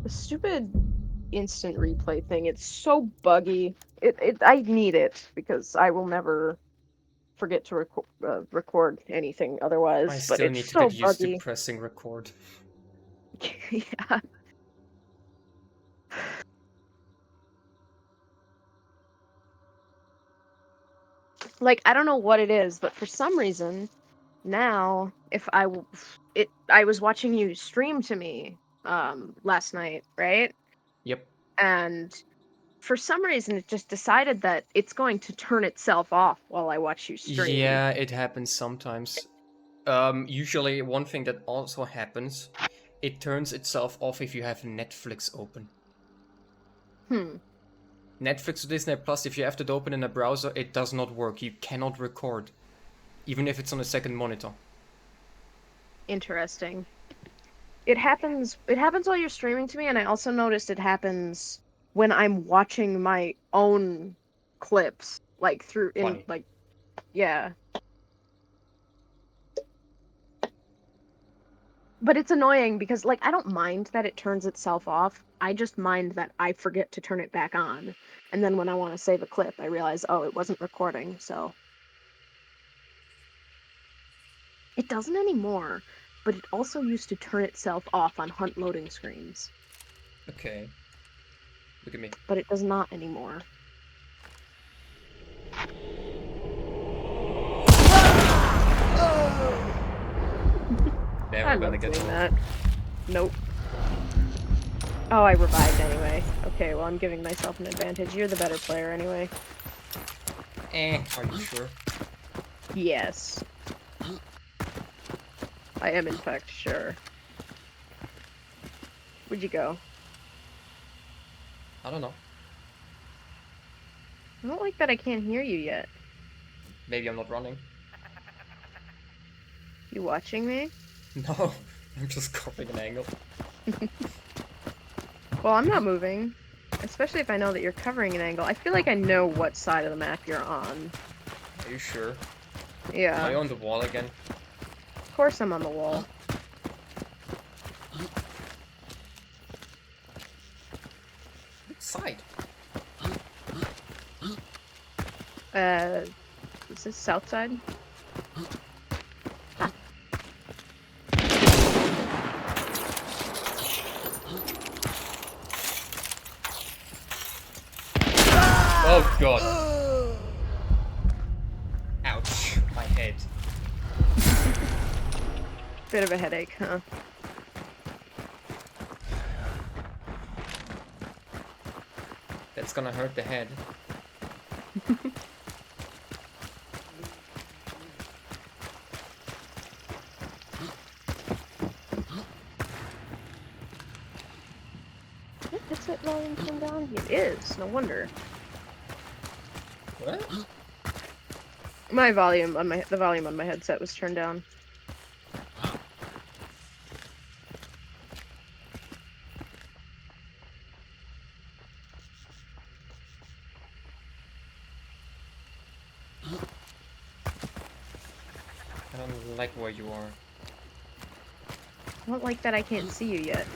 The stupid instant replay thing, it's so buggy. I need it because I will never forget to record anything I otherwise, but still it's need to get so used to buggy. pressing record. Yeah. Like, I don't know what it is, but for some reason, now, if I was watching you stream to me, last night, right? Yep. And for some reason, it just decided that it's going to turn itself off while I watch you stream. Yeah, it happens sometimes. Usually one thing that also happens, it turns itself off if you have Netflix open. Hmm. Netflix or Disney Plus, if you have that open in a browser, it does not work. You cannot record, even if it's on a second monitor. Interesting. It happens while you're streaming to me, and I also noticed it happens when I'm watching my own clips, like through in Funny. like yeah. But it's annoying because like I don't mind that it turns itself off. I just mind that I forget to turn it back on. And then when I want to save a clip, I realize, oh, it wasn't recording, so it doesn't anymore, but it also used to turn itself off on hunt loading screens. Okay. Look at me. But it does not anymore. I Never gonna love get doing old. that. Nope. Oh, I revived anyway. Okay, well, I'm giving myself an advantage. You're the better player anyway. Are you sure? Yes. I am, in fact, sure. Where'd you go? I don't know. I don't like that I can't hear you yet. Maybe I'm not running. You watching me? No, I'm just copying an angle. Well, I'm not moving. Especially if I know that you're covering an angle. I feel like I know what side of the map you're on. Are you sure? Are Yeah. you on the wall again? Of course I'm on the wall. Which side? Uh, is this south side? Oh god. Ouch. My head. Bit of a headache, huh? That's gonna hurt the head. What headset volume turned down? It is. No wonder. What? My volume on the volume on my headset was turned down. I don't like where you are. I don't like that I can't see you yet.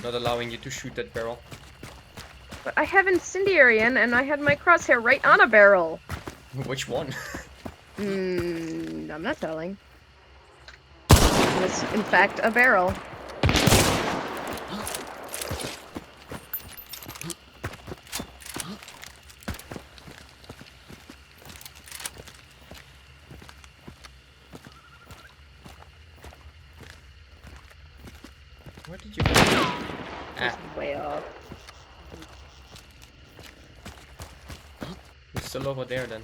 Not allowing you to shoot that barrel. But I have incendiary in, and I had my crosshair right on a barrel. Which one? I'm not telling. It was, in fact, a barrel. Where did you go? Just Ah, way off. you're still over there then.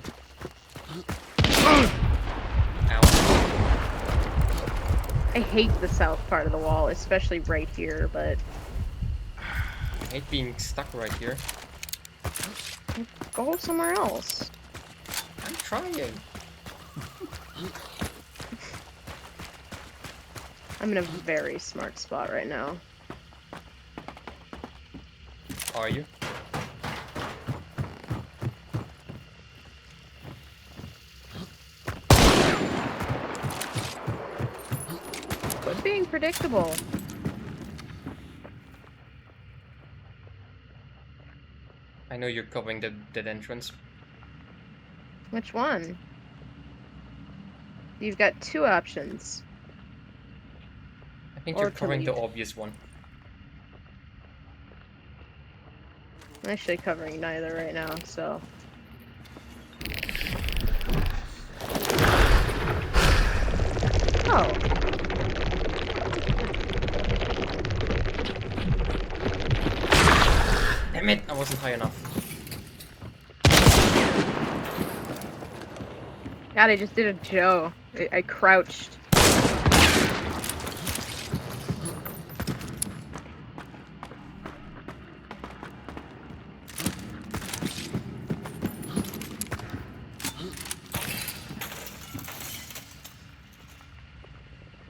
Ow. I hate the south part of the wall, especially right here, but I hate being stuck right here. go somewhere else. I'm trying. I'm in a very smart spot right now. Are you? being predictable. I know you're covering that entrance. Which one? You've got two options. I think Or you're to covering the leave. obvious one. I'm actually covering neither right now, so. Oh. Damn it! I wasn't high enough. God, I just did a Joe. I crouched.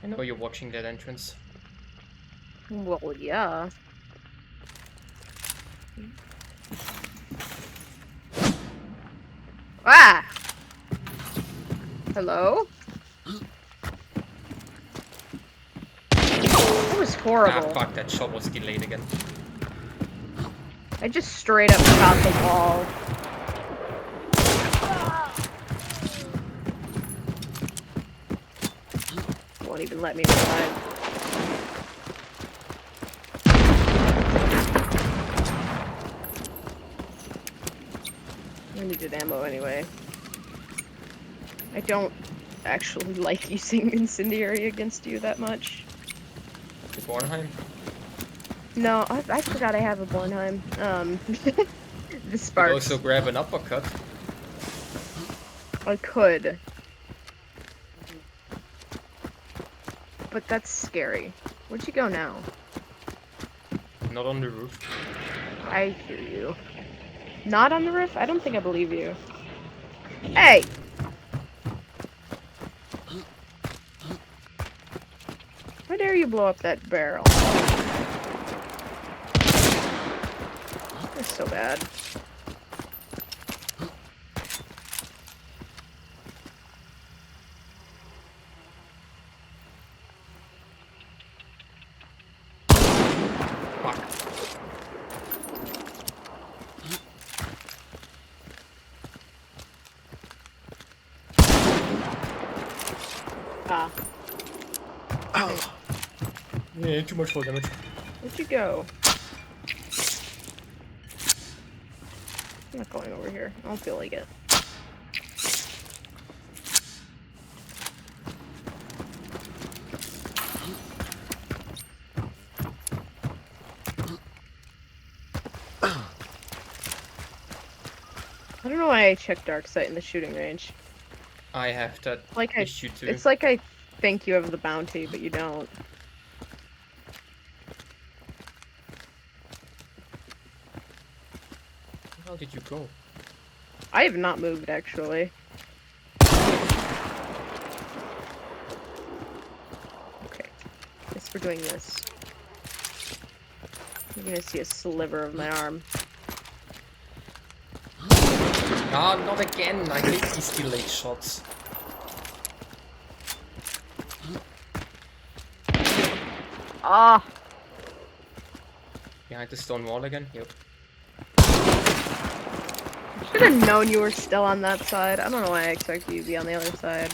I know you're watching that entrance. Well, yeah. Ah! Hello? That was Ah, horrible. fuck, that shot was delayed again. I just straight up shot the wall. Won't even let me revive. I needed ammo anyway. I don't actually like using incendiary against you that much. The Bornheim? No, I forgot I have a Bornheim. The Could sparks. also grab an uppercut. I could. But that's scary. Where'd you go now? Not on the roof. I hear you. Not on the roof? I don't think I believe you. Hey! How dare you blow up that barrel? That's so bad. Fuck. Ah. Ow. Yeah, too much fall damage. Where'd you go? I'm not going over here. I don't feel like it. I don't know why I checked dark sight in the shooting range. I have that issue too. It's like I think you have the bounty, but you don't. Where the hell did you go? I have not moved, actually. Okay. Guess we're doing this. You're gonna see a sliver of my arm. Ah, not again! I hate these delayed shots. Ah! Behind the stone wall again? Yep. Should have known you were still on that side. I don't know why I expected you to be on the other side.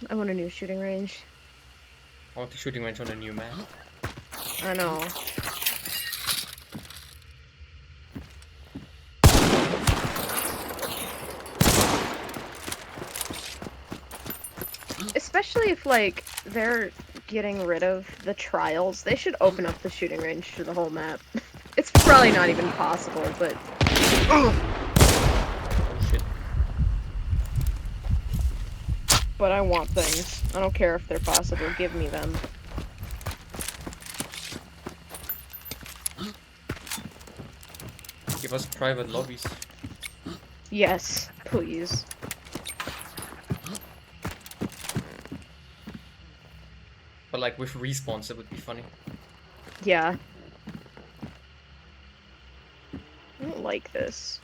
I want a new shooting range. I want the shooting range on a new map. I know. Especially if, like, they're getting rid of the trials. They should open up the shooting range to the whole map. It's probably not even possible, but... Oh shit. But I want things. I don't care if they're possible. Give me them. Give us private lobbies. Yes, please. like with respawns, it would be funny. Yeah. I don't like this.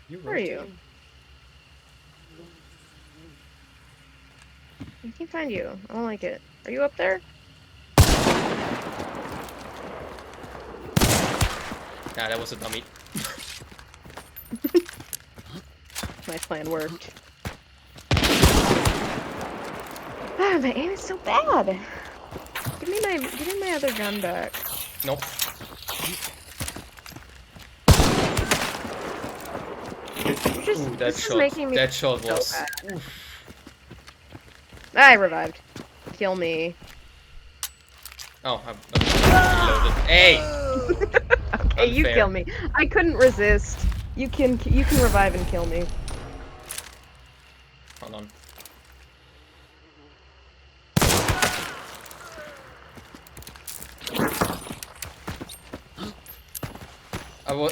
You Where are you? rotating? I can't find you. I don't like it. Are you up there? Nah, that was a dummy. My plan worked. Ah, my aim is so bad. Give me my other gun back. Nope. Ooh, This is making me that shot so was. bad. Oof. I revived. Kill me. Oh, I'm reloaded. Hey! Okay, Unfair. you kill me. I couldn't resist. You can revive and kill me. Hold on.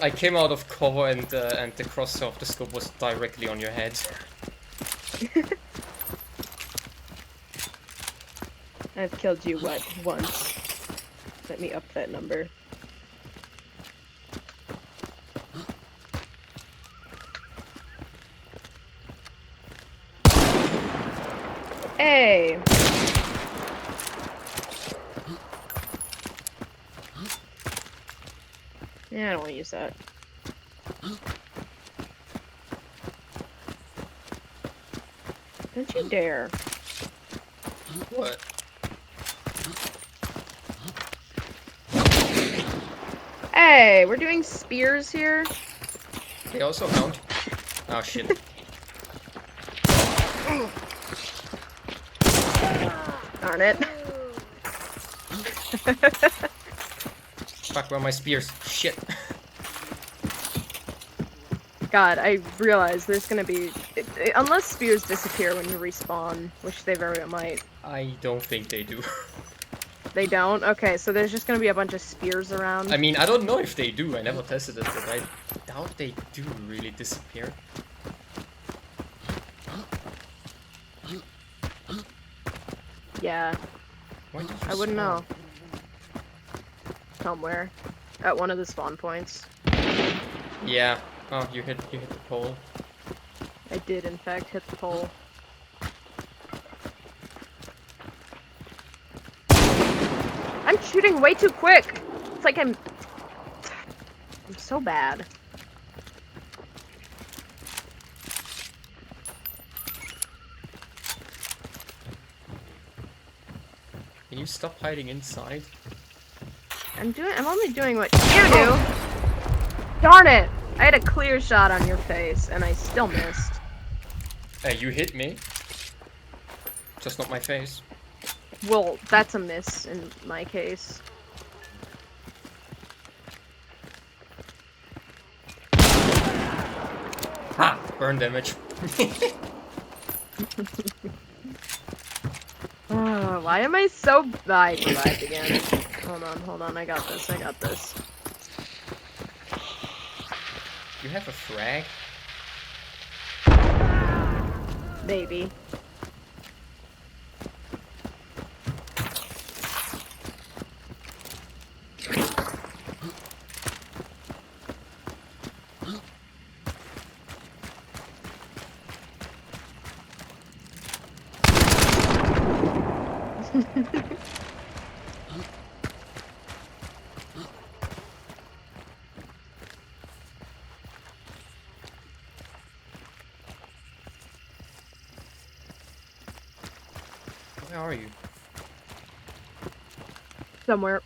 I came out of cover and the crosshair of the scope was directly on your head. I've killed you, what, once. Let me up that number. Hey! Yeah, I don't want to use that. Don't you dare. What? Hey, we're doing spears here. They also count. Oh shit. Darn it. Fuck, where are my spears? Shit. God, I realize there's gonna be... unless spears disappear when you respawn, which they very well might. I don't think they do. They don't? Okay, so there's just gonna be a bunch of spears around. I mean, I don't know if they do. I never tested it, but I doubt they do really disappear. Yeah. Why did you I wouldn't spawn? know. Somewhere. At one of the spawn points. Yeah. Oh, you hit the pole. I did, in fact, hit the pole. I'm shooting way too quick! It's like I'm so bad. Can you stop hiding inside? I'm only doing what you do! Darn it! I had a clear shot on your face, and I still missed. You hit me. Just not my face. Well, that's a miss in my case. Ha! Burn damage. Oh, why am I so... I revived again. Hold on, I got this. You have a frag? Maybe. Where are you? Somewhere.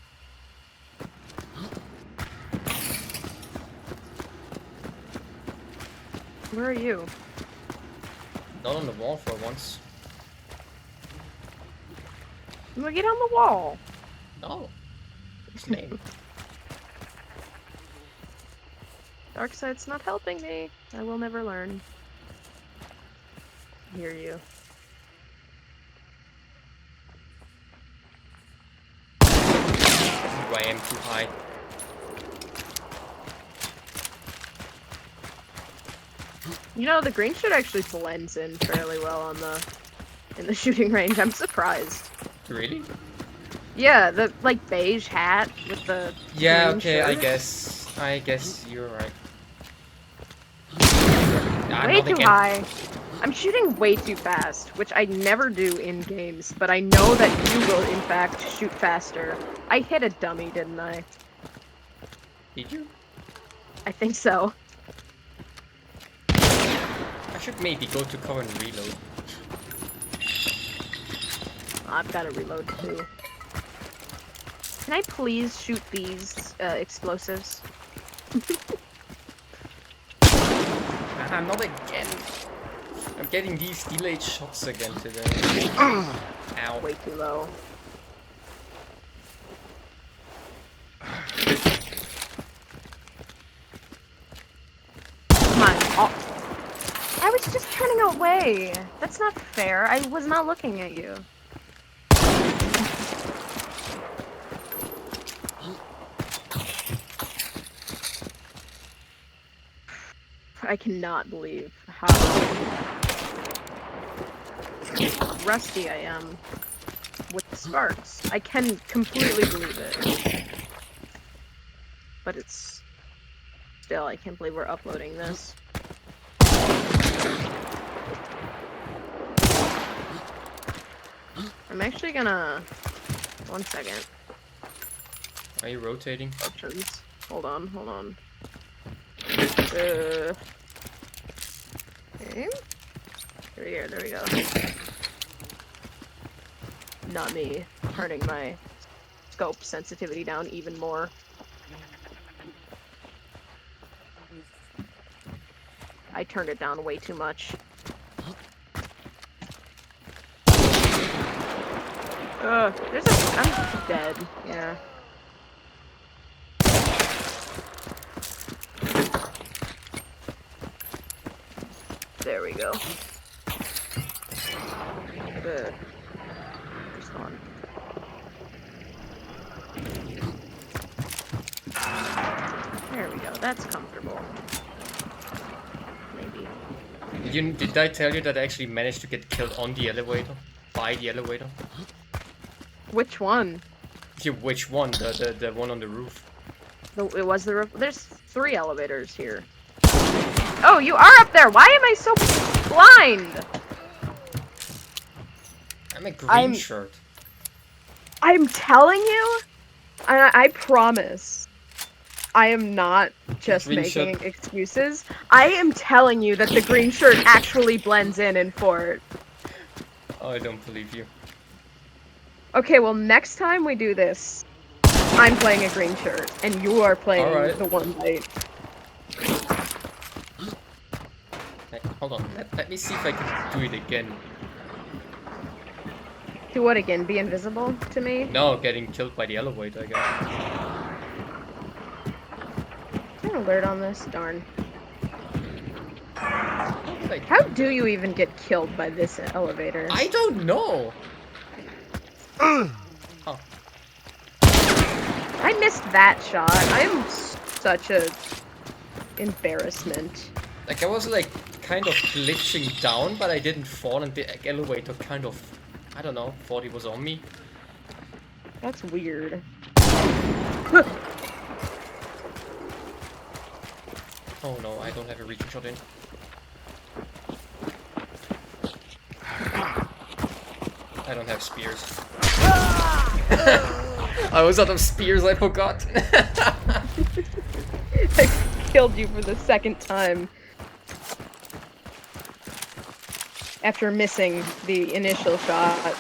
Where are you? Not on the wall for once. Well, get on the wall. No. His name. Darkside's not helping me. I will never learn. I hear you. I am too high. You know, the green shit actually blends in fairly well on the in the shooting range. I'm surprised. Really? Yeah, the like beige hat with the Yeah, green okay, I shirt. guess you're right. Ah, Way not too again. high. I'm shooting way too fast, which I never do in games, but I know that you will, in fact, shoot faster. I hit a dummy, didn't I? Did you? I think so. I should maybe go to cover and reload. I've got to reload too. Can I please shoot these explosives? Ah, not again. I'm getting these delayed shots again today. Ow. Way too low. Come on. Oh. I was just turning away. That's not fair. I was not looking at you. I cannot believe how rusty I am with the sparks. I can completely believe it. But it's... Still, I can't believe we're uploading this. I'm actually gonna... One second. Are you rotating? Options. Hold on. Okay. There we go. Not me. Turning my scope sensitivity down even more. I turned it down way too much. I'm dead. Yeah. There we go. Just on. There we go. That's comfortable. Maybe. Did I tell you that I actually managed to get killed on the elevator? By the elevator? Which one? Yeah, which one? The one on the roof. It was the roof. There's 3 elevators here. Oh, you are up there! Why am I so blind? I'm a green shirt. I'm telling you, I promise, I am not just making excuses. I am telling you that the green shirt actually blends in Fort. Oh, I don't believe you. Okay, well, next time we do this, I'm playing a green shirt, and you are playing the one light. Hey, hold on, let me see if I can do it again. Do what again? Be invisible to me? No, getting killed by the elevator again. Is there an alert on this? Darn. Like, how do you even get killed by this elevator? I don't know! Oh. I missed that shot. I'm such a embarrassment. Like, I was like kind of glitching down, but I didn't fall, and the elevator kind of, I don't know, thought it was on me. That's weird. Oh no, I don't have a reaching shot in. I don't have spears. I was out of spears, I forgot. I killed you for the 2nd time. After missing the initial shot.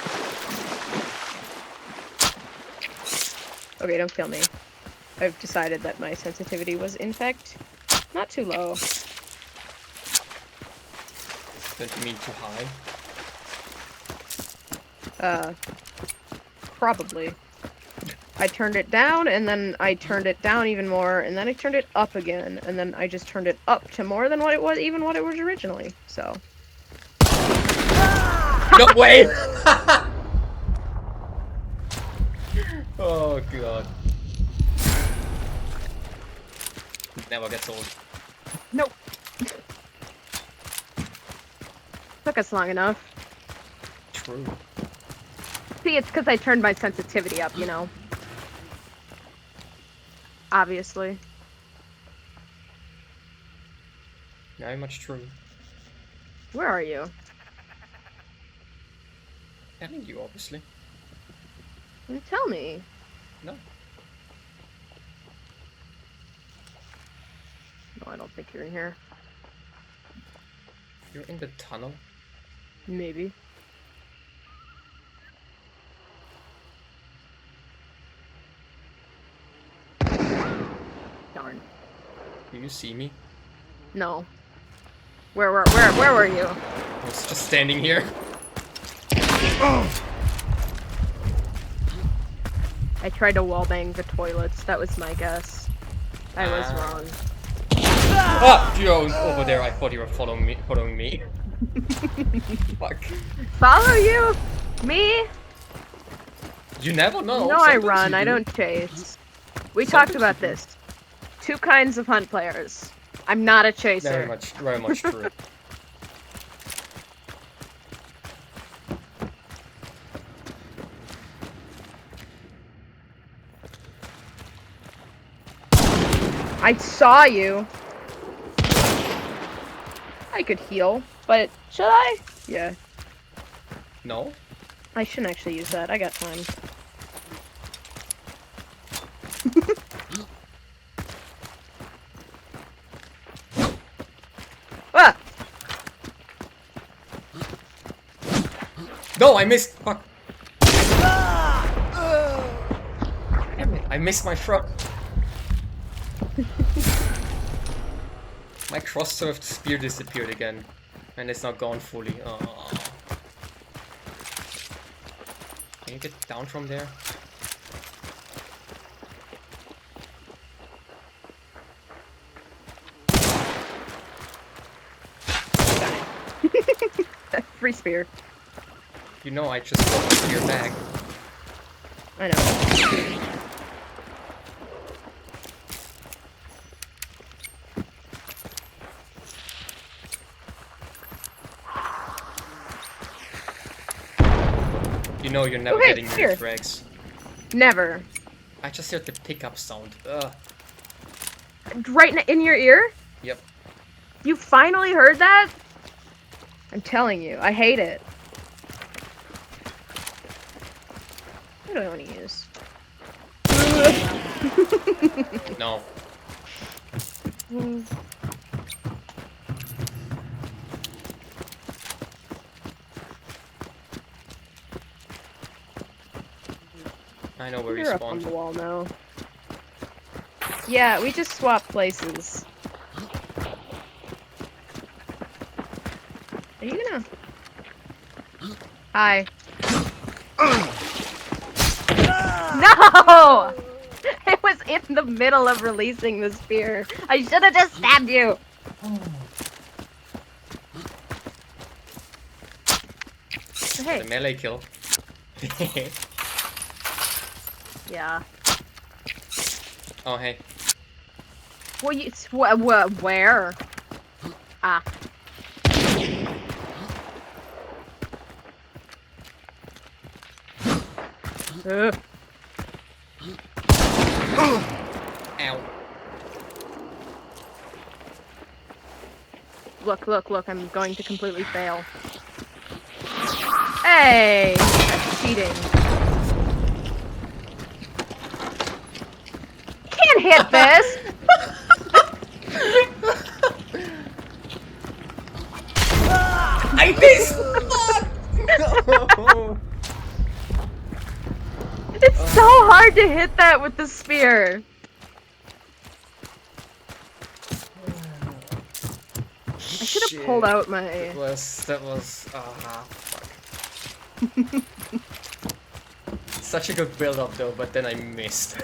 Okay, don't kill me. I've decided that my sensitivity was, in fact, not too low. Don't you mean too high? Probably. I turned it down, and then I turned it down even more, and then I turned it up again, and then I just turned it up to more than what it was, even what it was originally, so. No way! Oh god. Never gets old. Nope. Took us long enough. true. See, it's because I turned my sensitivity up, you know? Obviously. Very much true. Where are you? Telling you, obviously. Tell me. No. No, I don't think you're in here. You're in the tunnel? Maybe. Darn. Do you see me? No. Where were you? I was just standing here. I tried to wallbang the toilets. That was my guess. I was wrong. Ah! You're over there. I thought you were following me. Fuck. Follow you? Me? You never know. No, I Sometimes run. you I do. don't chase. We Sometimes talked about you do. this. Two kinds of hunt players. I'm not a chaser. Very much true. I saw you. I could heal, but should I? Yeah. No? I shouldn't actually use that. I got time. Ah! No, I missed. Fuck. Damn it! I missed my frog. My cross-served spear disappeared again, and it's not gone fully. Oh. Can you get down from there? Free spear. You know I just got my spear back. I know. You know you're never Okay, getting here. your frags. Never. I just heard the pickup sound. Ugh. Right in your ear? Yep. You finally heard that? I'm telling you, I hate it. What do I want to use? No. I know where you You're up on spawned. the wall now. Yeah, we just swapped places. Are you gonna? Hi. No! It was in the middle of releasing the spear. I should have just stabbed you. Hey. The melee kill. Yeah. Oh hey. Well, you where? Ah. Ow. Look, I'm going to completely fail. Hey! That's cheating. Can't hit this! I missed! No. It's so hard to hit that with the spear. I should have pulled out my... That was... fuck. Such a good build-up though, but then I missed.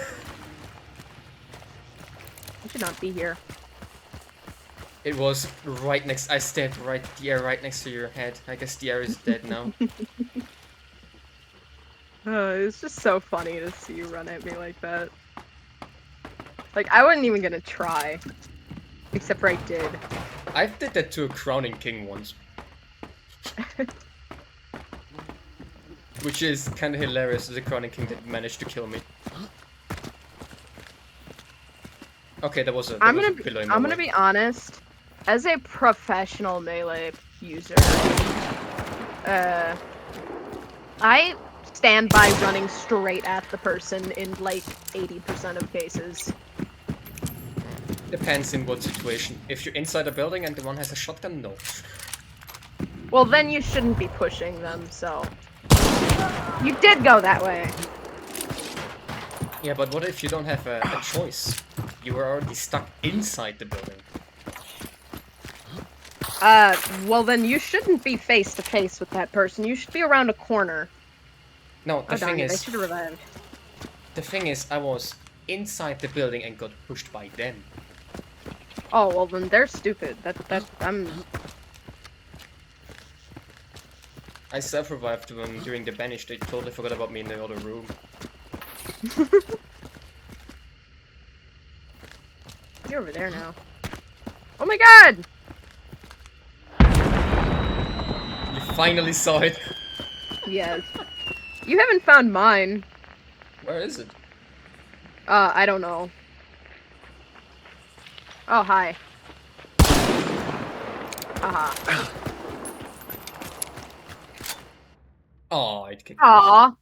I should not be here. It was right next... I stabbed the air right next to your head. I guess the air is dead now. It's just so funny to see you run at me like that. Like, I wasn't even gonna try. Except for I did. I did that to a crowning king once. Which is kind of hilarious. The Chronic King that managed to kill me. Okay, that was a pillow in my I'm gonna way. be honest. As a professional melee user, I stand by running straight at the person in like 80% of cases. Depends in what situation. If you're inside a building and the one has a shotgun, no. Well, then you shouldn't be pushing them, so... You did go that way! Yeah, but what if you don't have a choice? You were already stuck inside the building. Well then you shouldn't be face to face with that person. You should be around a corner. No, the thing I is... should have revived. The thing is, I was inside the building and got pushed by them. Oh, well then they're stupid. I self-revived them during the banish. They totally forgot about me in the other room. You're over there now. Oh my god! You finally saw it. Yes. You haven't found mine. Where is it? I don't know. Oh, hi. Haha. Oh, it kicked me. Aw.